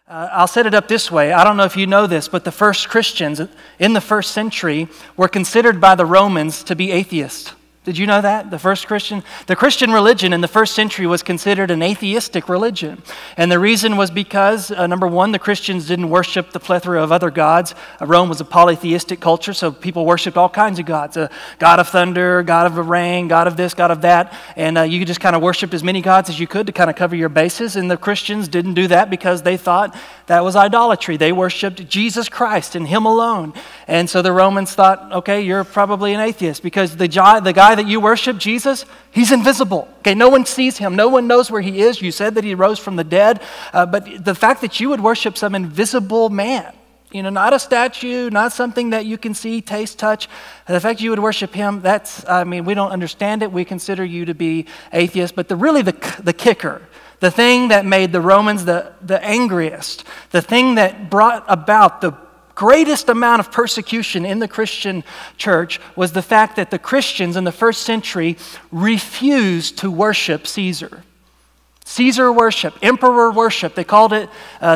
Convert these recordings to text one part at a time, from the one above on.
I'll set it up this way. I don't know if you know this, but the first Christians in the first century were considered by the Romans to be atheists. Did you know that? The Christian religion in the first century was considered an atheistic religion. And the reason was because, number one, the Christians didn't worship the plethora of other gods. Rome was a polytheistic culture, so people worshiped all kinds of gods. A god of thunder, god of the rain, god of this, god of that. And you just kind of worshiped as many gods as you could to kind of cover your bases. And the Christians didn't do that because they thought that was idolatry. They worshiped Jesus Christ and Him alone. And so the Romans thought, okay, you're probably an atheist because the guy that you worship, Jesus, He's invisible. Okay, no one sees Him. No one knows where He is. You said that He rose from the dead. But the fact that you would worship some invisible man, not a statue, not something that you can see, taste, touch, the fact you would worship Him, we don't understand it. We consider you to be atheist. But the kicker, the thing that made the Romans the angriest, the thing that brought about the greatest amount of persecution in the Christian church was the fact that the Christians in the first century refused to worship Caesar. Caesar worship, emperor worship, they called it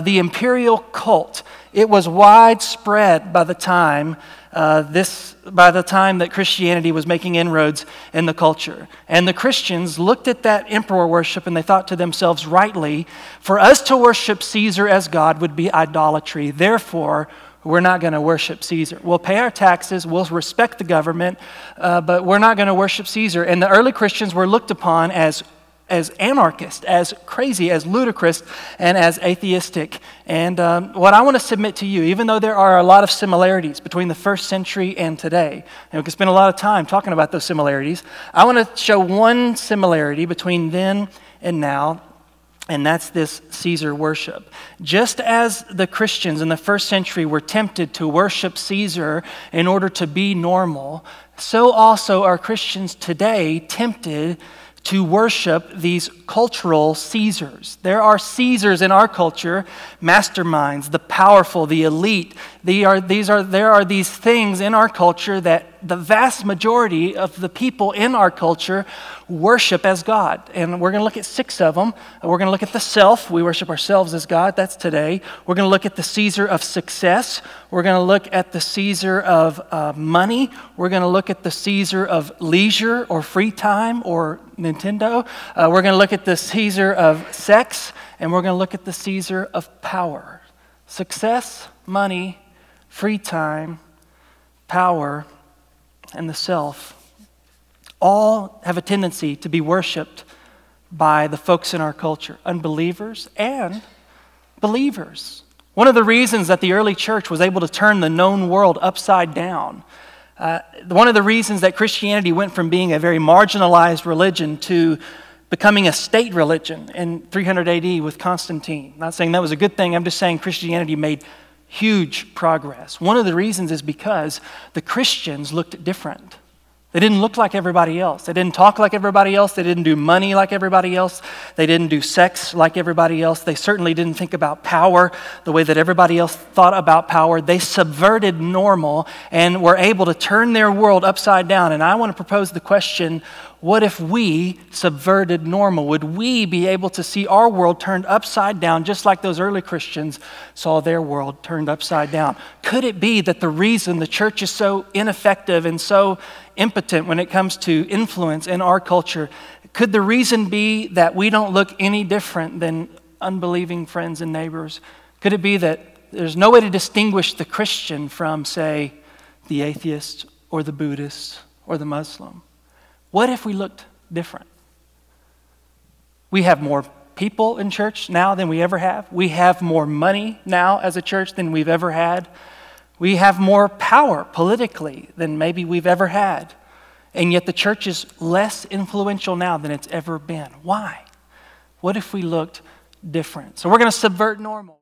the imperial cult. It was widespread by the time that Christianity was making inroads in the culture. And the Christians looked at that emperor worship and they thought to themselves rightly, for us to worship Caesar as God would be idolatry. Therefore, we're not going to worship Caesar. We'll pay our taxes, we'll respect the government, but we're not going to worship Caesar. And the early Christians were looked upon as anarchists, as crazy, as ludicrous, and as atheistic. And what I want to submit to you, even though there are a lot of similarities between the first century and today, and we can spend a lot of time talking about those similarities, I want to show one similarity between then and now, and that's this Caesar worship. Just as the Christians in the first century were tempted to worship Caesar in order to be normal, so also are Christians today tempted to worship these cultural Caesars. There are Caesars in our culture, masterminds, the powerful, the elite. There are these things in our culture that the vast majority of the people in our culture worship as God. And we're going to look at 6 of them. We're going to look at the self. We worship ourselves as God. That's today. We're going to look at the Caesar of success. We're going to look at the Caesar of money. We're going to look at the Caesar of leisure or free time or Nintendo. We're going to look at the Caesar of sex. And we're going to look at the Caesar of power. Success, money, free time, power, and the self all have a tendency to be worshiped by the folks in our culture, unbelievers and believers. One of the reasons that the early church was able to turn the known world upside down, one of the reasons that Christianity went from being a very marginalized religion to becoming a state religion in 300 AD with Constantine. I'm not saying that was a good thing, I'm just saying Christianity made huge progress. One of the reasons is because the Christians looked different. They didn't look like everybody else. They didn't talk like everybody else. They didn't do money like everybody else. They didn't do sex like everybody else. They certainly didn't think about power the way that everybody else thought about power. They subverted normal and were able to turn their world upside down. And I want to propose the question, what if we subverted normal? Would we be able to see our world turned upside down just like those early Christians saw their world turned upside down? Could it be that the reason the church is so ineffective and so impotent when it comes to influence in our culture, could the reason be that we don't look any different than unbelieving friends and neighbors? Could it be that there's no way to distinguish the Christian from, say, the atheist or the Buddhist or the Muslim? What if we looked different? We have more people in church now than we ever have. We have more money now as a church than we've ever had. We have more power politically than maybe we've ever had. And yet the church is less influential now than it's ever been. Why? What if we looked different? So we're going to subvert normal.